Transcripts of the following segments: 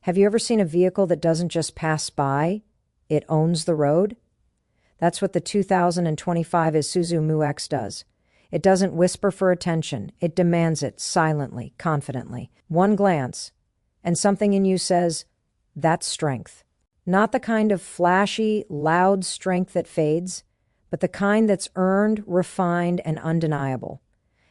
Have you ever seen a vehicle that doesn't just pass by? It owns the road? That's what the 2025 Isuzu MU-X does. It doesn't whisper for attention. It demands it silently, confidently. One glance, and something in you says, that's strength. Not the kind of flashy, loud strength that fades, but the kind that's earned, refined, and undeniable.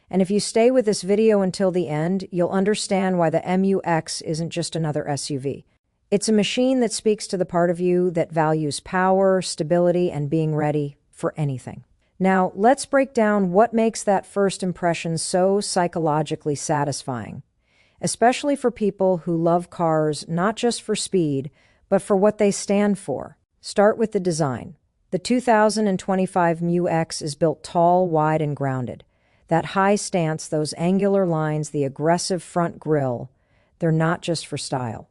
And if you stay with this video until the end, you'll understand why the MU-X isn't just another SUV. It's a machine that speaks to the part of you that values power, stability, and being ready for anything. Now, let's break down what makes that first impression so psychologically satisfying, especially for people who love cars not just for speed, but for what they stand for. Start with the design. The 2025 MU-X is built tall, wide, and grounded. That high stance, those angular lines, the aggressive front grille, they're not just for style.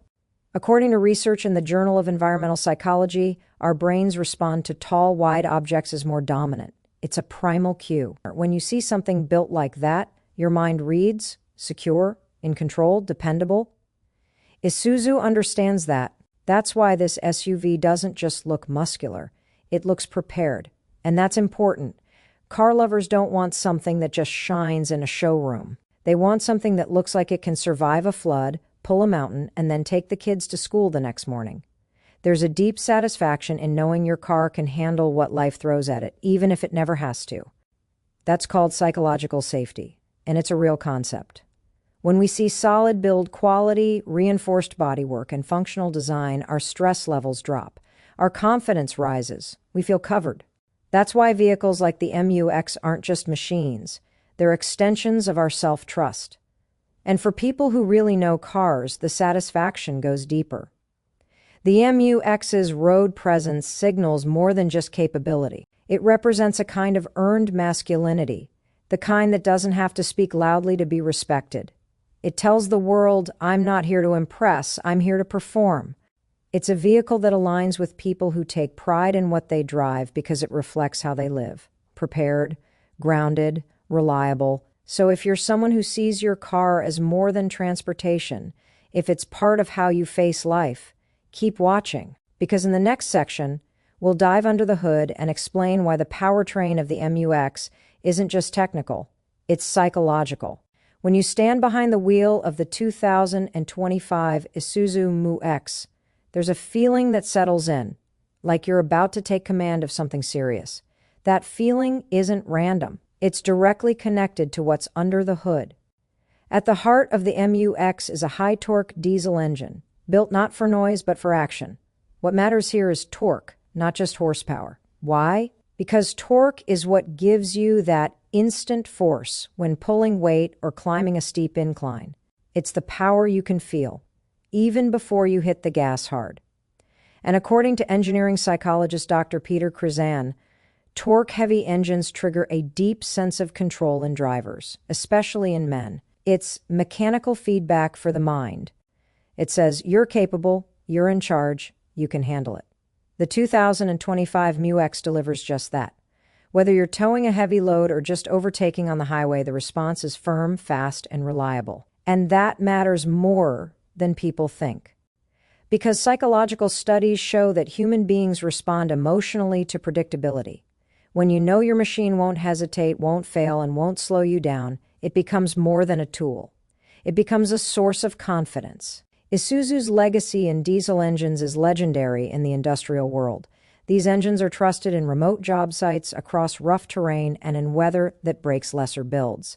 According to research in the Journal of Environmental Psychology, our brains respond to tall, wide objects as more dominant. It's a primal cue. When you see something built like that, your mind reads, secure, in control, dependable. Isuzu understands that. That's why this SUV doesn't just look muscular. It looks prepared. And that's important. Car lovers don't want something that just shines in a showroom. They want something that looks like it can survive a flood, pull a mountain, and then take the kids to school the next morning. There's a deep satisfaction in knowing your car can handle what life throws at it, even if it never has to. That's called psychological safety, and it's a real concept. When we see solid build quality, reinforced bodywork, and functional design, our stress levels drop. Our confidence rises. We feel covered. That's why vehicles like the MU-X aren't just machines. They're extensions of our self-trust. And for people who really know cars, the satisfaction goes deeper. The MU-X's road presence signals more than just capability. It represents a kind of earned masculinity, the kind that doesn't have to speak loudly to be respected. It tells the world, I'm not here to impress, I'm here to perform. It's a vehicle that aligns with people who take pride in what they drive because it reflects how they live. Prepared, grounded, reliable. So if you're someone who sees your car as more than transportation, if it's part of how you face life, keep watching. Because in the next section, we'll dive under the hood and explain why the powertrain of the MU-X isn't just technical, it's psychological. When you stand behind the wheel of the 2025 Isuzu MU-X, there's a feeling that settles in, like you're about to take command of something serious. That feeling isn't random. It's directly connected to what's under the hood. At the heart of the MU-X is a high-torque diesel engine, built not for noise but for action. What matters here is torque, not just horsepower. Why? Because torque is what gives you that instant force when pulling weight or climbing a steep incline. It's the power you can feel, even before you hit the gas hard. And according to engineering psychologist Dr. Peter Krizan, torque-heavy engines trigger a deep sense of control in drivers, especially in men. It's mechanical feedback for the mind. It says, you're capable, you're in charge, you can handle it. The 2025 MU-X delivers just that. Whether you're towing a heavy load or just overtaking on the highway, the response is firm, fast, and reliable. And that matters more than people think. Because psychological studies show that human beings respond emotionally to predictability. When you know your machine won't hesitate, won't fail, and won't slow you down, it becomes more than a tool. It becomes a source of confidence. Isuzu's legacy in diesel engines is legendary in the industrial world. These engines are trusted in remote job sites, across rough terrain, and in weather that breaks lesser builds.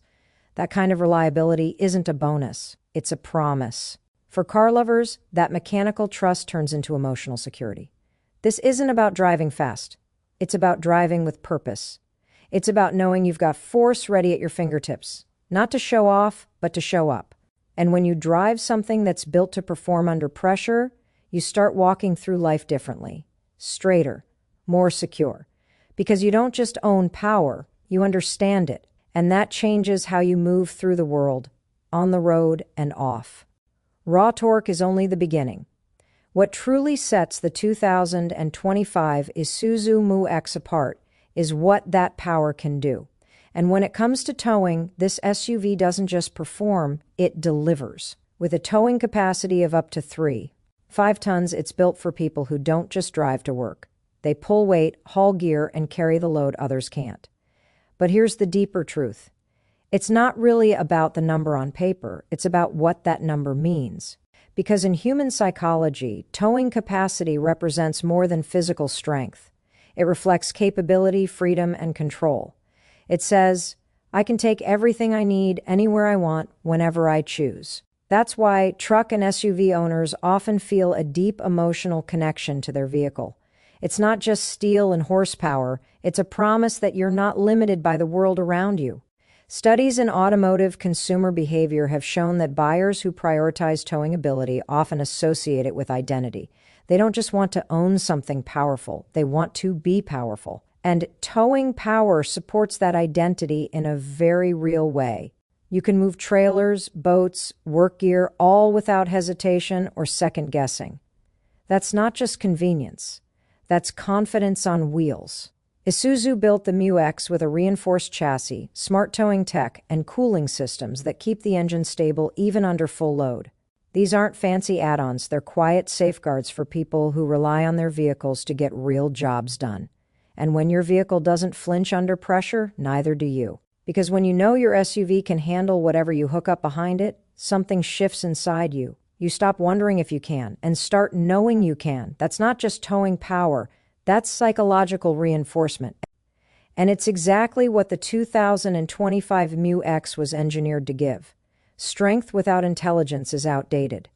That kind of reliability isn't a bonus, it's a promise. For car lovers, that mechanical trust turns into emotional security. This isn't about driving fast. It's about driving with purpose. It's about knowing you've got force ready at your fingertips, not to show off, but to show up. And when you drive something that's built to perform under pressure, you start walking through life differently, straighter, more secure. Because you don't just own power, you understand it. And that changes how you move through the world, on the road and off. Raw torque is only the beginning. What truly sets the 2025 Isuzu MU-X apart is what that power can do. And when it comes to towing, this SUV doesn't just perform, it delivers. With a towing capacity of up to 3. 5 tons, it's built for people who don't just drive to work. They pull weight, haul gear, and carry the load others can't. But here's the deeper truth. It's not really about the number on paper. It's about what that number means. Because in human psychology, towing capacity represents more than physical strength. It reflects capability, freedom, and control. It says, I can take everything I need anywhere I want, whenever I choose. That's why truck and SUV owners often feel a deep emotional connection to their vehicle. It's not just steel and horsepower, it's a promise that you're not limited by the world around you. Studies in automotive consumer behavior have shown that buyers who prioritize towing ability often associate it with identity. They don't just want to own something powerful, they want to be powerful. And towing power supports that identity in a very real way. You can move trailers, boats, work gear, all without hesitation or second guessing. That's not just convenience. That's confidence on wheels. Isuzu built the MU-X with a reinforced chassis, smart towing tech, and cooling systems that keep the engine stable even under full load. These aren't fancy add-ons, they're quiet safeguards for people who rely on their vehicles to get real jobs done. And when your vehicle doesn't flinch under pressure, neither do you. Because when you know your SUV can handle whatever you hook up behind it, something shifts inside you. You stop wondering if you can and start knowing you can. That's not just towing power, that's psychological reinforcement. And it's exactly what the 2025 MU-X was engineered to give. Strength without intelligence is outdated.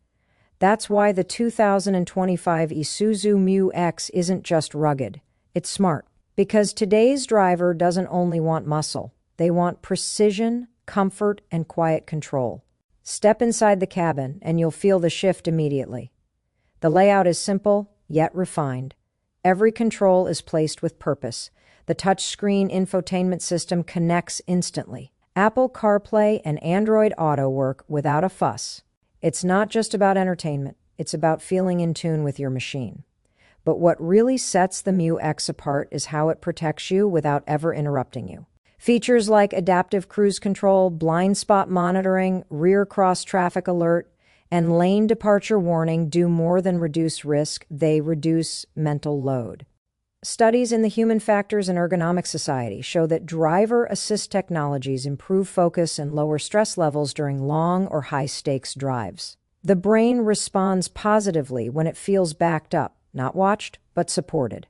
That's why the 2025 Isuzu MU-X isn't just rugged, it's smart. Because today's driver doesn't only want muscle. They want precision, comfort, and quiet control. Step inside the cabin and you'll feel the shift immediately. The layout is simple, yet refined. Every control is placed with purpose. The touchscreen infotainment system connects instantly. Apple CarPlay and Android Auto work without a fuss. It's not just about entertainment, it's about feeling in tune with your machine. But what really sets the MU-X apart is how it protects you without ever interrupting you. Features like adaptive cruise control, blind spot monitoring, rear cross traffic alert, and lane departure warning do more than reduce risk, they reduce mental load. Studies in the Human Factors and Ergonomics Society show that driver assist technologies improve focus and lower stress levels during long or high-stakes drives. The brain responds positively when it feels backed up, not watched, but supported.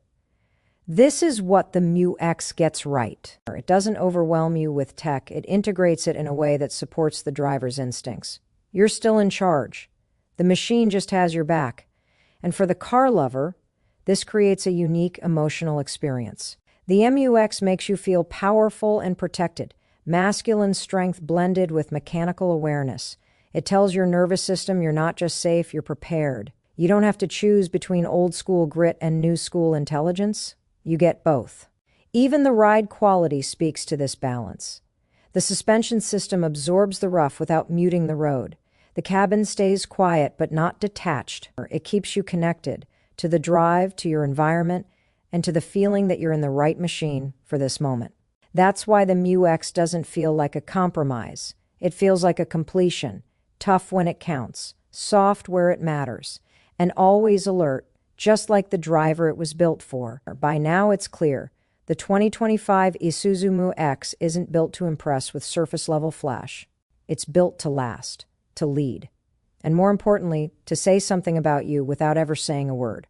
This is what the MU-X gets right. It doesn't overwhelm you with tech, it integrates it in a way that supports the driver's instincts. You're still in charge. The machine just has your back. And for the car lover, this creates a unique emotional experience. The MU-X makes you feel powerful and protected, masculine strength blended with mechanical awareness. It tells your nervous system you're not just safe, you're prepared. You don't have to choose between old school grit and new school intelligence. You get both. Even the ride quality speaks to this balance. The suspension system absorbs the rough without muting the road. The cabin stays quiet but not detached. It keeps you connected to the drive, to your environment, and to the feeling that you're in the right machine for this moment. That's why the MU-X doesn't feel like a compromise. It feels like a completion, tough when it counts, soft where it matters, and always alert, just like the driver it was built for. By now it's clear, the 2025 Isuzu MU-X isn't built to impress with surface-level flash. It's built to last, to lead, and more importantly, to say something about you without ever saying a word.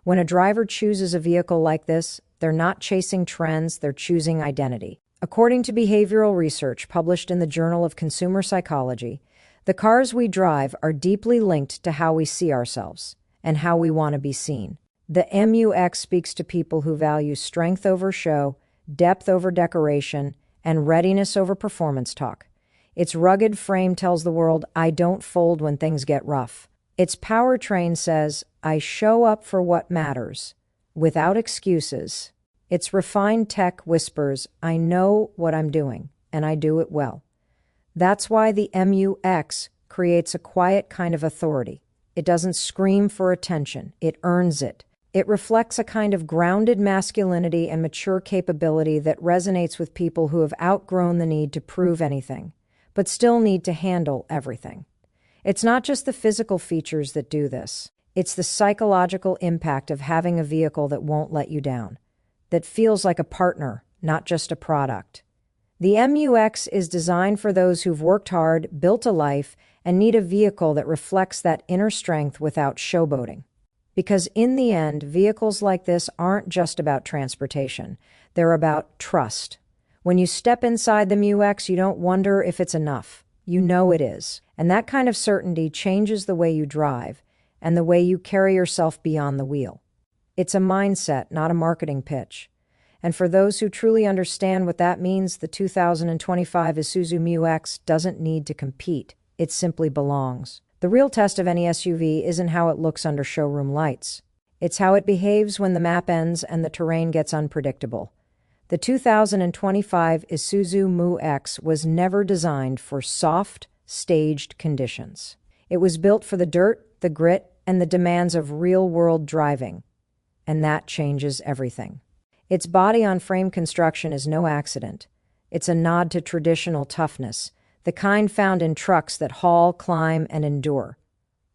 When a driver chooses a vehicle like this, they're not chasing trends, they're choosing identity. According to behavioral research published in the Journal of Consumer Psychology, the cars we drive are deeply linked to how we see ourselves and how we want to be seen. The MU-X speaks to people who value strength over show, depth over decoration, and readiness over performance talk. Its rugged frame tells the world, I don't fold when things get rough. Its powertrain says, I show up for what matters, without excuses. Its refined tech whispers, I know what I'm doing, and I do it well. That's why the MU-X creates a quiet kind of authority. It doesn't scream for attention, it earns it. It reflects a kind of grounded masculinity and mature capability that resonates with people who have outgrown the need to prove anything, but still need to handle everything. It's not just the physical features that do this. It's the psychological impact of having a vehicle that won't let you down, that feels like a partner, not just a product. The MU-X is designed for those who've worked hard, built a life, and need a vehicle that reflects that inner strength without showboating. Because in the end, vehicles like this aren't just about transportation. They're about trust. When you step inside the MU-X, you don't wonder if it's enough. You know it is. And that kind of certainty changes the way you drive and the way you carry yourself beyond the wheel. It's a mindset, not a marketing pitch. And for those who truly understand what that means, the 2025 Isuzu MU-X doesn't need to compete. It simply belongs. The real test of any SUV isn't how it looks under showroom lights. It's how it behaves when the map ends and the terrain gets unpredictable. The 2025 Isuzu MU-X was never designed for soft, staged conditions. It was built for the dirt, the grit, and the demands of real-world driving. And that changes everything. Its body-on-frame construction is no accident. It's a nod to traditional toughness, the kind found in trucks that haul, climb, and endure.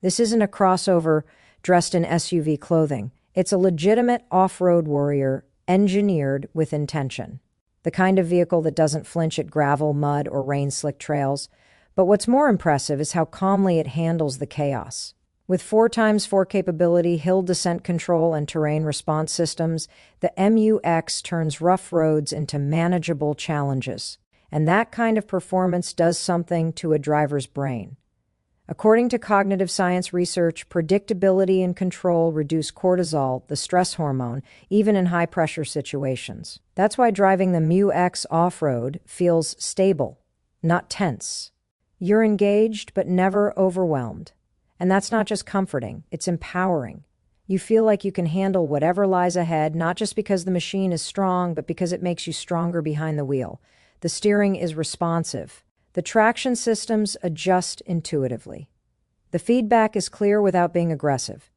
This isn't a crossover dressed in SUV clothing. It's a legitimate off-road warrior engineered with intention. The kind of vehicle that doesn't flinch at gravel, mud, or rain-slick trails. But what's more impressive is how calmly it handles the chaos. With 4x4 capability, hill descent control, and terrain response systems, the MU-X turns rough roads into manageable challenges. And that kind of performance does something to a driver's brain. According to cognitive science research, predictability and control reduce cortisol, the stress hormone, even in high-pressure situations. That's why driving the MU-X off-road feels stable, not tense. You're engaged, but never overwhelmed. And that's not just comforting, it's empowering. You feel like you can handle whatever lies ahead, not just because the machine is strong, but because it makes you stronger behind the wheel. The steering is responsive. The traction systems adjust intuitively. The feedback is clear without being aggressive.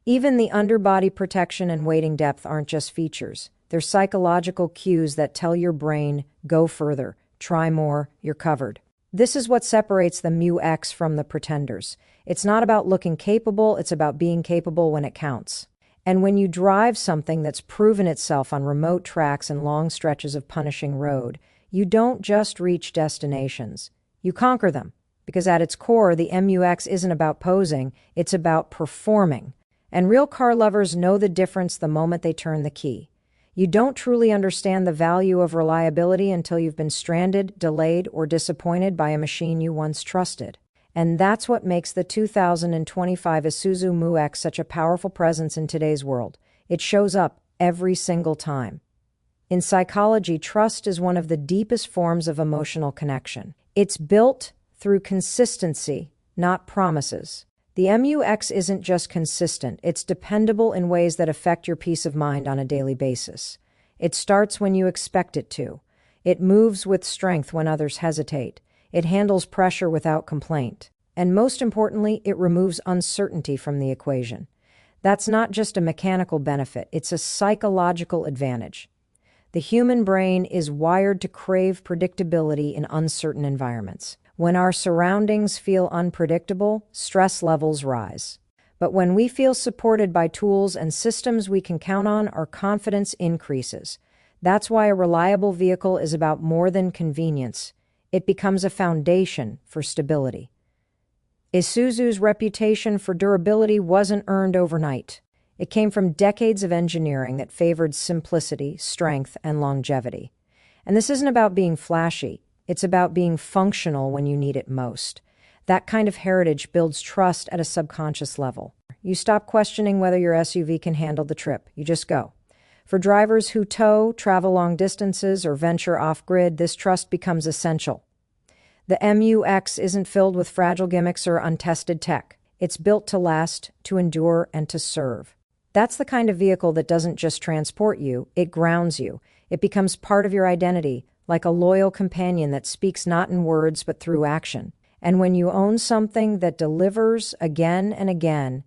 Even the underbody protection and weighting depth aren't just features. They're psychological cues that tell your brain, go further, try more, you're covered. This is what separates the MU-X from the pretenders. It's not about looking capable, it's about being capable when it counts. And when you drive something that's proven itself on remote tracks and long stretches of punishing road, you don't just reach destinations, you conquer them. Because at its core, the MU-X isn't about posing, it's about performing. And real car lovers know the difference the moment they turn the key. You don't truly understand the value of reliability until you've been stranded, delayed, or disappointed by a machine you once trusted. And that's what makes the 2025 Isuzu MU-X such a powerful presence in today's world. It shows up every single time. In psychology, trust is one of the deepest forms of emotional connection. It's built through consistency, not promises. The MU-X isn't just consistent, it's dependable in ways that affect your peace of mind on a daily basis. It starts when you expect it to. It moves with strength when others hesitate. It handles pressure without complaint. And most importantly, it removes uncertainty from the equation. That's not just a mechanical benefit, it's a psychological advantage. The human brain is wired to crave predictability in uncertain environments. When our surroundings feel unpredictable, stress levels rise. But when we feel supported by tools and systems we can count on, our confidence increases. That's why a reliable vehicle is about more than convenience. It becomes a foundation for stability. Isuzu's reputation for durability wasn't earned overnight. It came from decades of engineering that favored simplicity, strength, and longevity. And this isn't about being flashy. It's about being functional when you need it most. That kind of heritage builds trust at a subconscious level. You stop questioning whether your SUV can handle the trip. You just go. For drivers who tow, travel long distances, or venture off-grid, this trust becomes essential. The MU-X isn't filled with fragile gimmicks or untested tech. It's built to last, to endure, and to serve. That's the kind of vehicle that doesn't just transport you, it grounds you. It becomes part of your identity, like a loyal companion that speaks not in words but through action. And when you own something that delivers again and again,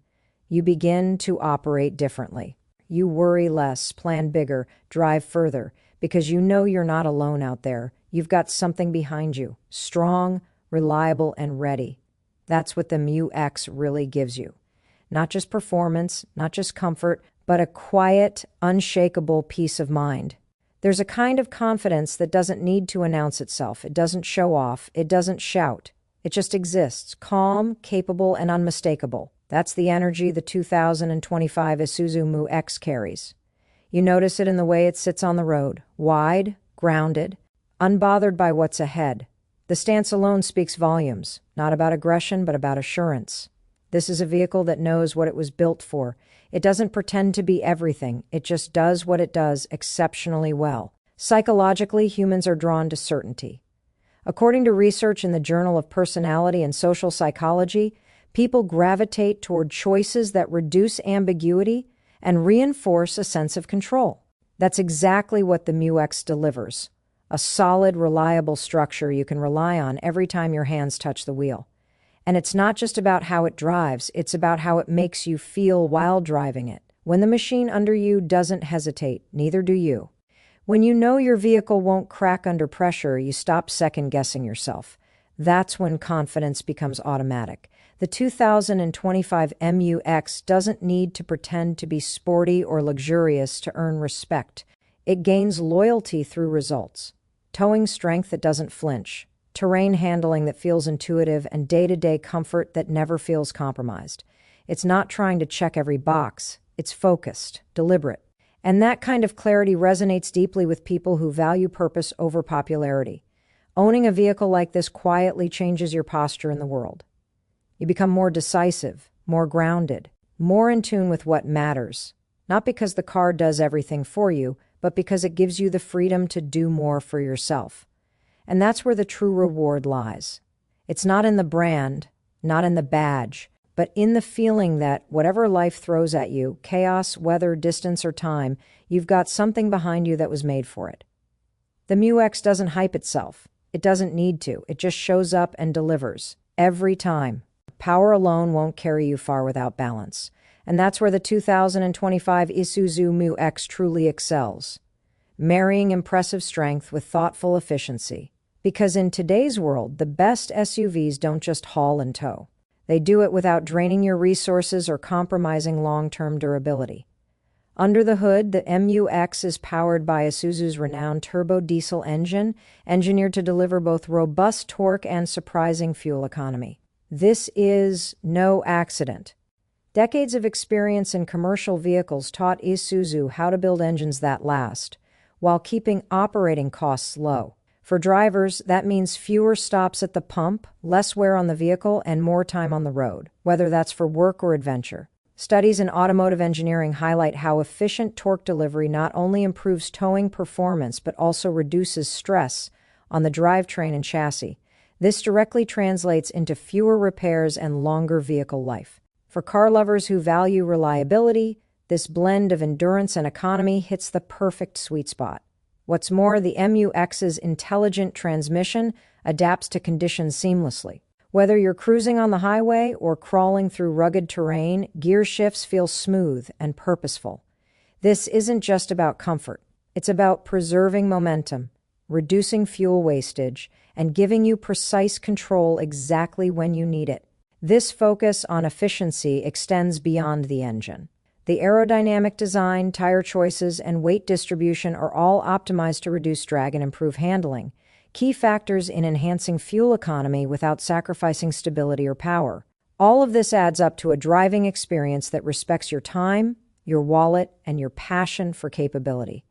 you begin to operate differently. You worry less, plan bigger, drive further, because you know you're not alone out there. You've got something behind you, strong, reliable, and ready. That's what the MU-X really gives you. not just performance, not just comfort, but a quiet, unshakable peace of mind. There's a kind of confidence that doesn't need to announce itself. It doesn't show off. It doesn't shout. It just exists, calm, capable, and unmistakable. That's the energy the 2025 Isuzu MU-X carries. You notice it in the way it sits on the road, wide, grounded, unbothered by what's ahead. The stance alone speaks volumes, not about aggression, but about assurance. This is a vehicle that knows what it was built for. It doesn't pretend to be everything. It just does what it does exceptionally well. Psychologically, humans are drawn to certainty. According to research in the Journal of Personality and Social Psychology, people gravitate toward choices that reduce ambiguity and reinforce a sense of control. That's exactly what the MU-X delivers. A solid, reliable structure you can rely on every time your hands touch the wheel. And it's not just about how it drives, it's about how it makes you feel while driving it. When the machine under you doesn't hesitate, neither do you. When you know your vehicle won't crack under pressure, you stop second-guessing yourself. That's when confidence becomes automatic. The 2025 MU-X doesn't need to pretend to be sporty or luxurious to earn respect. It gains loyalty through results. Towing strength that doesn't flinch, terrain handling that feels intuitive, and day-to-day comfort that never feels compromised. It's not trying to check every box. It's focused, deliberate. And that kind of clarity resonates deeply with people who value purpose over popularity. Owning a vehicle like this quietly changes your posture in the world. You become more decisive, more grounded, more in tune with what matters. Not because the car does everything for you, but because it gives you the freedom to do more for yourself. And that's where the true reward lies. It's not in the brand, not in the badge, but in the feeling that whatever life throws at you, chaos, weather, distance, or time, you've got something behind you that was made for it. The MU-X doesn't hype itself. It doesn't need to. It just shows up and delivers. Every time. Power alone won't carry you far without balance. And that's where the 2025 Isuzu MU-X truly excels. Marrying impressive strength with thoughtful efficiency. Because in today's world, the best SUVs don't just haul and tow. They do it without draining your resources or compromising long-term durability. Under the hood, the MU-X is powered by Isuzu's renowned turbo diesel engine, engineered to deliver both robust torque and surprising fuel economy. This is no accident. Decades of experience in commercial vehicles taught Isuzu how to build engines that last, while keeping operating costs low. For drivers, that means fewer stops at the pump, less wear on the vehicle, and more time on the road, whether that's for work or adventure. Studies in automotive engineering highlight how efficient torque delivery not only improves towing performance but also reduces stress on the drivetrain and chassis. This directly translates into fewer repairs and longer vehicle life. For car lovers who value reliability, this blend of endurance and economy hits the perfect sweet spot. What's more, the MU-X's intelligent transmission adapts to conditions seamlessly. Whether you're cruising on the highway or crawling through rugged terrain, gear shifts feel smooth and purposeful. This isn't just about comfort. It's about preserving momentum, reducing fuel wastage, and giving you precise control exactly when you need it. This focus on efficiency extends beyond the engine. The aerodynamic design, tire choices, and weight distribution are all optimized to reduce drag and improve handling, key factors in enhancing fuel economy without sacrificing stability or power. All of this adds up to a driving experience that respects your time, your wallet, and your passion for capability.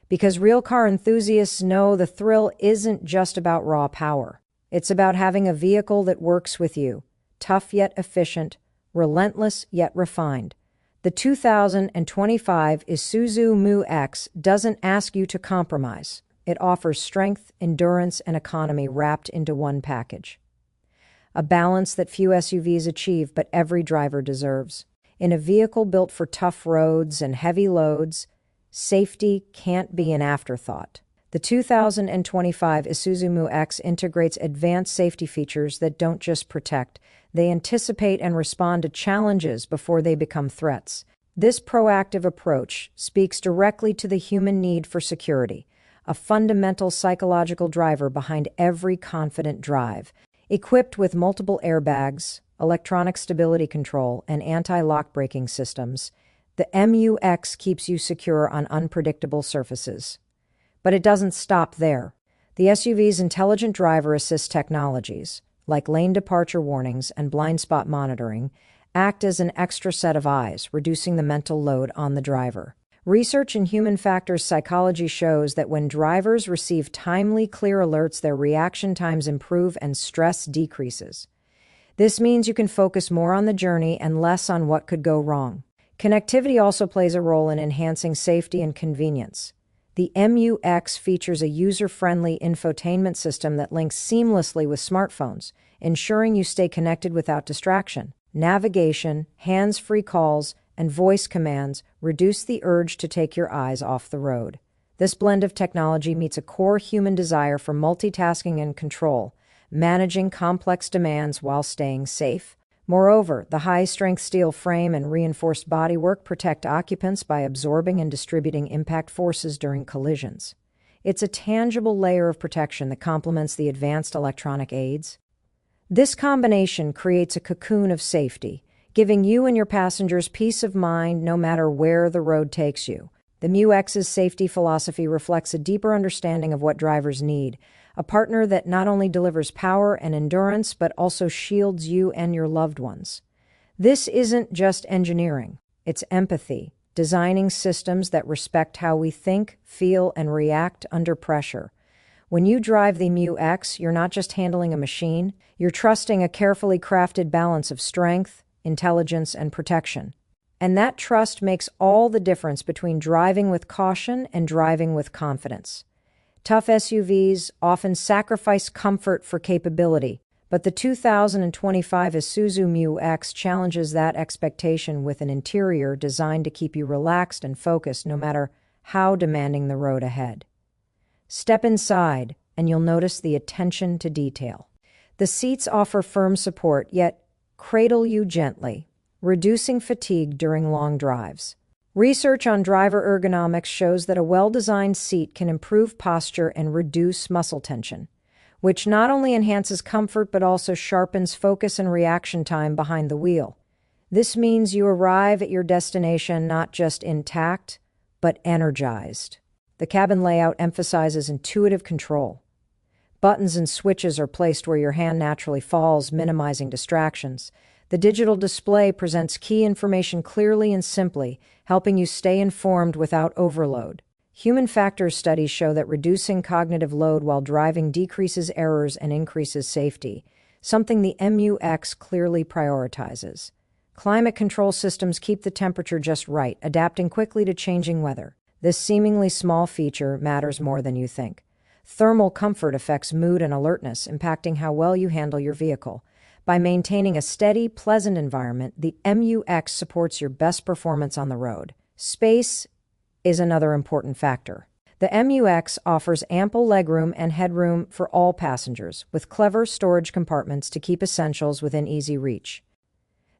Because real car enthusiasts know the thrill isn't just about raw power. It's about having a vehicle that works with you, tough yet efficient, relentless yet refined. The 2025 Isuzu MU-X doesn't ask you to compromise. It offers strength, endurance, and economy wrapped into one package. A balance that few SUVs achieve, but every driver deserves. In a vehicle built for tough roads and heavy loads, safety can't be an afterthought. The 2025 Isuzu MU-X integrates advanced safety features that don't just protect, they anticipate and respond to challenges before they become threats. This proactive approach speaks directly to the human need for security, a fundamental psychological driver behind every confident drive. Equipped with multiple airbags, electronic stability control, and anti-lock braking systems, the MU-X keeps you secure on unpredictable surfaces. But it doesn't stop there. The SUV's intelligent driver assist technologies, like lane departure warnings and blind spot monitoring, act as an extra set of eyes, reducing the mental load on the driver. Research in human factors psychology shows that when drivers receive timely, clear alerts, their reaction times improve and stress decreases. This means you can focus more on the journey and less on what could go wrong. Connectivity also plays a role in enhancing safety and convenience. The MU-X features a user-friendly infotainment system that links seamlessly with smartphones, ensuring you stay connected without distraction. Navigation, hands-free calls, and voice commands reduce the urge to take your eyes off the road. This blend of technology meets a core human desire for multitasking and control, managing complex demands while staying safe. Moreover, the high-strength steel frame and reinforced bodywork protect occupants by absorbing and distributing impact forces during collisions. It's a tangible layer of protection that complements the advanced electronic aids. This combination creates a cocoon of safety, giving you and your passengers peace of mind no matter where the road takes you. The MU-X's safety philosophy reflects a deeper understanding of what drivers need, a partner that not only delivers power and endurance but also shields you and your loved ones. This isn't just engineering, it's empathy, designing systems that respect how we think, feel, and react under pressure. When you drive the MU-X, you're not just handling a machine, you're trusting a carefully crafted balance of strength, intelligence, and protection. And that trust makes all the difference between driving with caution and driving with confidence. Tough SUVs often sacrifice comfort for capability, but the 2025 Isuzu MU-X challenges that expectation with an interior designed to keep you relaxed and focused no matter how demanding the road ahead. Step inside, and you'll notice the attention to detail. The seats offer firm support, yet cradle you gently, reducing fatigue during long drives. Research on driver ergonomics shows that a well-designed seat can improve posture and reduce muscle tension, which not only enhances comfort but also sharpens focus and reaction time behind the wheel. This means you arrive at your destination not just intact, but energized. The cabin layout emphasizes intuitive control. Buttons and switches are placed where your hand naturally falls, minimizing distractions. The digital display presents key information clearly and simply, helping you stay informed without overload. Human factors studies show that reducing cognitive load while driving decreases errors and increases safety, something the MU-X clearly prioritizes. Climate control systems keep the temperature just right, adapting quickly to changing weather. This seemingly small feature matters more than you think. Thermal comfort affects mood and alertness, impacting how well you handle your vehicle. By maintaining a steady, pleasant environment, the MU-X supports your best performance on the road. Space is another important factor. The MU-X offers ample legroom and headroom for all passengers, with clever storage compartments to keep essentials within easy reach.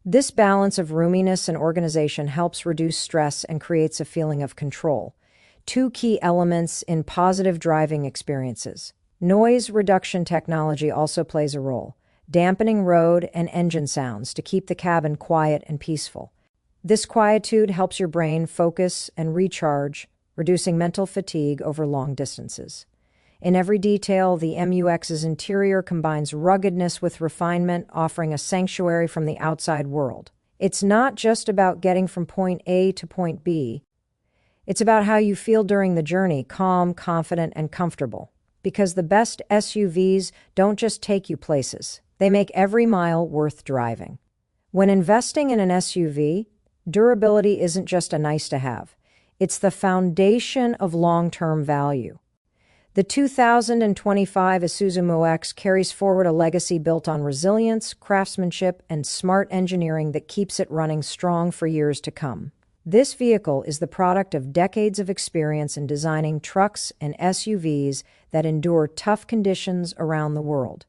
This balance of roominess and organization helps reduce stress and creates a feeling of control, two key elements in positive driving experiences. Noise reduction technology also plays a role, dampening road and engine sounds to keep the cabin quiet and peaceful. This quietude helps your brain focus and recharge, reducing mental fatigue over long distances. In every detail, the MU-X's interior combines ruggedness with refinement, offering a sanctuary from the outside world. It's not just about getting from point A to point B. It's about how you feel during the journey, calm, confident, and comfortable. Because the best SUVs don't just take you places. They make every mile worth driving. When investing in an SUV, durability isn't just a nice-to-have. It's the foundation of long-term value. The 2025 Isuzu MU-X carries forward a legacy built on resilience, craftsmanship, and smart engineering that keeps it running strong for years to come. This vehicle is the product of decades of experience in designing trucks and SUVs that endure tough conditions around the world.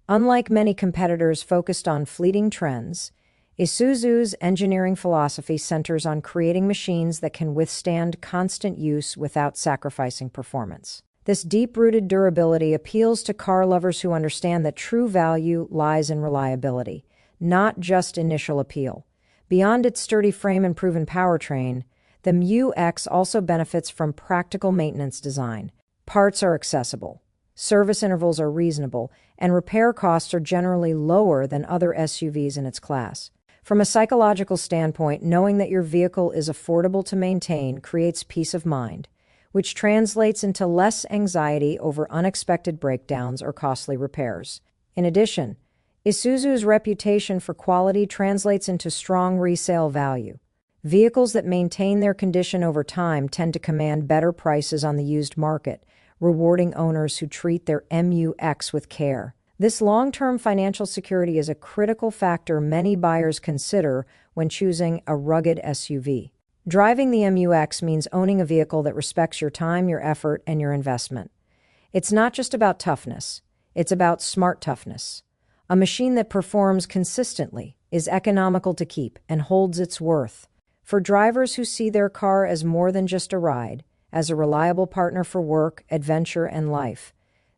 Unlike many competitors focused on fleeting trends, Isuzu's engineering philosophy centers on creating machines that can withstand constant use without sacrificing performance. This deep-rooted durability appeals to car lovers who understand that true value lies in reliability, not just initial appeal. Beyond its sturdy frame and proven powertrain, the MU-X also benefits from practical maintenance design. Parts are accessible, service intervals are reasonable, and repair costs are generally lower than other SUVs in its class. From a psychological standpoint, knowing that your vehicle is affordable to maintain creates peace of mind, which translates into less anxiety over unexpected breakdowns or costly repairs. In addition, Isuzu's reputation for quality translates into strong resale value. Vehicles that maintain their condition over time tend to command better prices on the used market, rewarding owners who treat their MU-X with care. This long-term financial security is a critical factor many buyers consider when choosing a rugged SUV. Driving the MU-X means owning a vehicle that respects your time, your effort, and your investment. It's not just about toughness, it's about smart toughness. A machine that performs consistently, is economical to keep, and holds its worth. For drivers who see their car as more than just a ride, as a reliable partner for work, adventure, and life,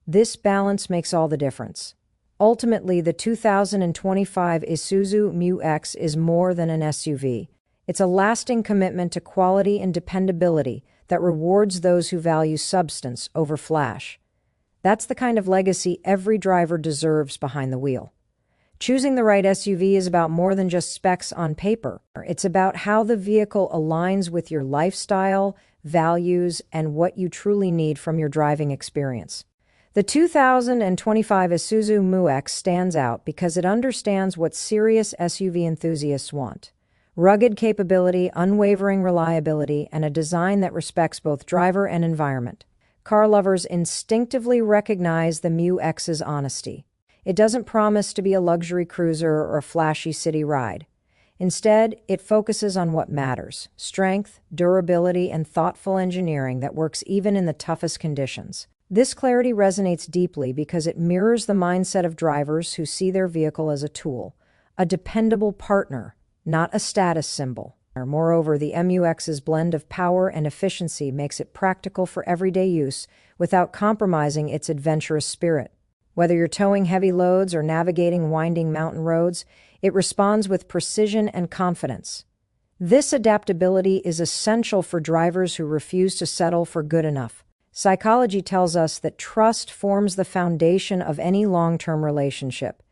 this balance makes all the difference. Ultimately, the 2025 Isuzu MU-X is more than an SUV. It's a lasting commitment to quality and dependability that rewards those who value substance over flash. That's the kind of legacy every driver deserves behind the wheel. Choosing the right SUV is about more than just specs on paper. It's about how the vehicle aligns with your lifestyle, values, and what you truly need from your driving experience. The 2025 Isuzu MU-X stands out because it understands what serious SUV enthusiasts want: rugged capability, unwavering reliability, and a design that respects both driver and environment. Car lovers instinctively recognize the MU-X's honesty. It doesn't promise to be a luxury cruiser or a flashy city ride. Instead, it focuses on what matters: strength, durability, and thoughtful engineering that works even in the toughest conditions. This clarity resonates deeply because it mirrors the mindset of drivers who see their vehicle as a tool, a dependable partner, not a status symbol. Moreover, the MU-X's blend of power and efficiency makes it practical for everyday use without compromising its adventurous spirit. Whether you're towing heavy loads or navigating winding mountain roads, it responds with precision and confidence. This adaptability is essential for drivers who refuse to settle for good enough. Psychology tells us that trust forms the foundation of any long-term relationship,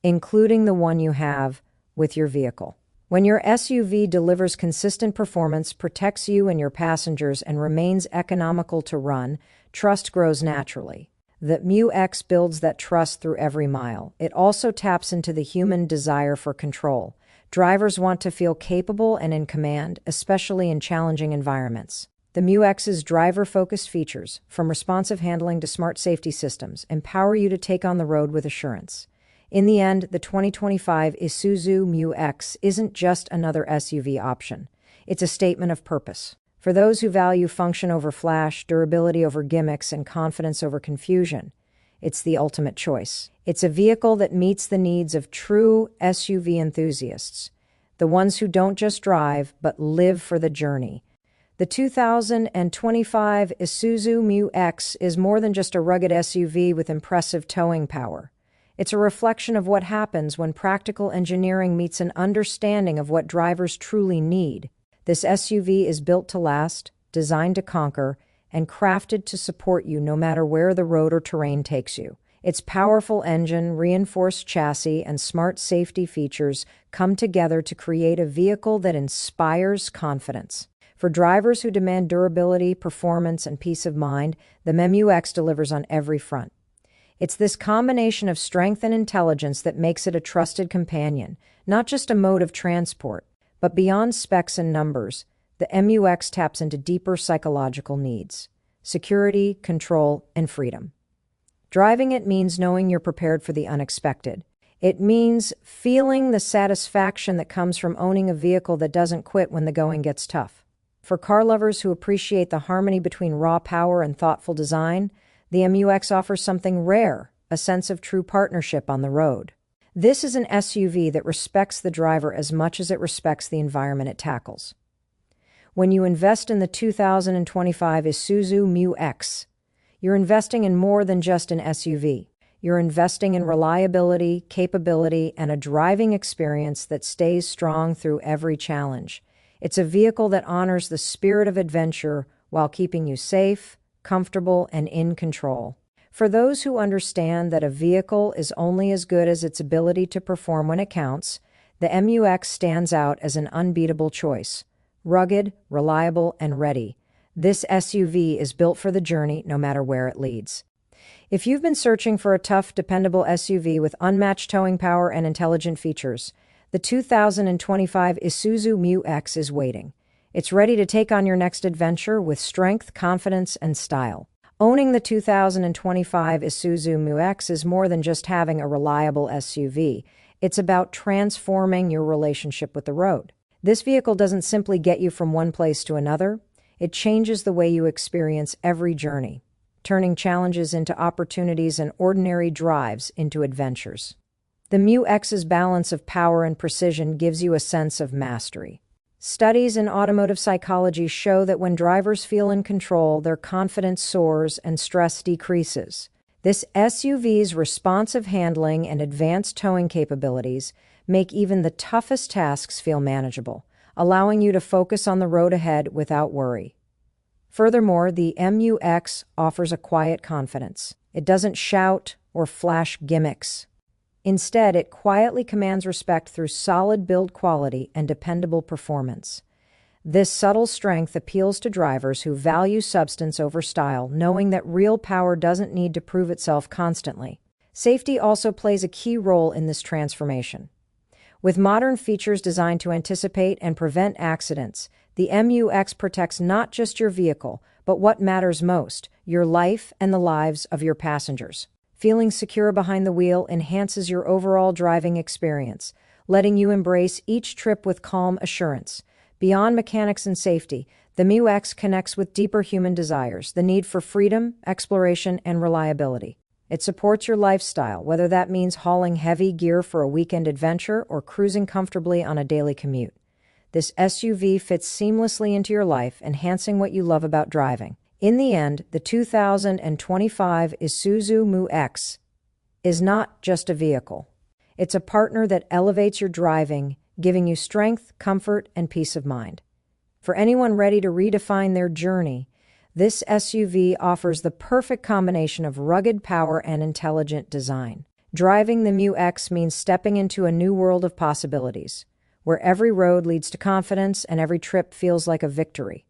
including the one you have with your vehicle. When your SUV delivers consistent performance, protects you and your passengers, and remains economical to run, trust grows naturally. The MU-X builds that trust through every mile. It also taps into the human desire for control. Drivers want to feel capable and in command, especially in challenging environments. The MU-X's driver-focused features, from responsive handling to smart safety systems, empower you to take on the road with assurance. In the end, the 2025 Isuzu MU-X isn't just another SUV option. It's a statement of purpose. For those who value function over flash, durability over gimmicks, and confidence over confusion, it's the ultimate choice. It's a vehicle that meets the needs of true SUV enthusiasts, the ones who don't just drive, but live for the journey. The 2025 Isuzu MU-X is more than just a rugged SUV with impressive towing power. It's a reflection of what happens when practical engineering meets an understanding of what drivers truly need. This SUV is built to last, designed to conquer, and crafted to support you no matter where the road or terrain takes you. Its powerful engine, reinforced chassis, and smart safety features come together to create a vehicle that inspires confidence. For drivers who demand durability, performance, and peace of mind, the MU-X delivers on every front. It's this combination of strength and intelligence that makes it a trusted companion, not just a mode of transport. But beyond specs and numbers, the MU-X taps into deeper psychological needs: security, control, and freedom. Driving it means knowing you're prepared for the unexpected. It means feeling the satisfaction that comes from owning a vehicle that doesn't quit when the going gets tough. For car lovers who appreciate the harmony between raw power and thoughtful design, the MU-X offers something rare: a sense of true partnership on the road. This is an SUV that respects the driver as much as it respects the environment it tackles. When you invest in the 2025 Isuzu MU-X, you're investing in more than just an SUV. You're investing in reliability, capability, and a driving experience that stays strong through every challenge. It's a vehicle that honors the spirit of adventure while keeping you safe, comfortable, and in control. For those who understand that a vehicle is only as good as its ability to perform when it counts, the MU-X stands out as an unbeatable choice. Rugged, reliable, and ready, this SUV is built for the journey no matter where it leads. If you've been searching for a tough, dependable SUV with unmatched towing power and intelligent features, the 2025 Isuzu MU-X is waiting. It's ready to take on your next adventure with strength, confidence, and style. Owning the 2025 Isuzu MU-X is more than just having a reliable SUV. It's about transforming your relationship with the road. This vehicle doesn't simply get you from one place to another. It changes the way you experience every journey, turning challenges into opportunities and ordinary drives into adventures. The MU-X's balance of power and precision gives you a sense of mastery. Studies in automotive psychology show that when drivers feel in control, their confidence soars and stress decreases. This SUV's responsive handling and advanced towing capabilities make even the toughest tasks feel manageable, allowing you to focus on the road ahead without worry. Furthermore, the MU-X offers a quiet confidence. It doesn't shout or flash gimmicks. Instead, it quietly commands respect through solid build quality and dependable performance. This subtle strength appeals to drivers who value substance over style, knowing that real power doesn't need to prove itself constantly. Safety also plays a key role in this transformation. With modern features designed to anticipate and prevent accidents, the MU-X protects not just your vehicle, but what matters most, your life and the lives of your passengers. Feeling secure behind the wheel enhances your overall driving experience, letting you embrace each trip with calm assurance. Beyond mechanics and safety, the MU-X connects with deeper human desires, the need for freedom, exploration, and reliability. It supports your lifestyle, whether that means hauling heavy gear for a weekend adventure or cruising comfortably on a daily commute. This SUV fits seamlessly into your life, enhancing what you love about driving. In the end, the 2025 Isuzu MU-X is not just a vehicle. It's a partner that elevates your driving, giving you strength, comfort, and peace of mind. For anyone ready to redefine their journey, this SUV offers the perfect combination of rugged power and intelligent design. Driving the MU-X means stepping into a new world of possibilities, where every road leads to confidence and every trip feels like a victory.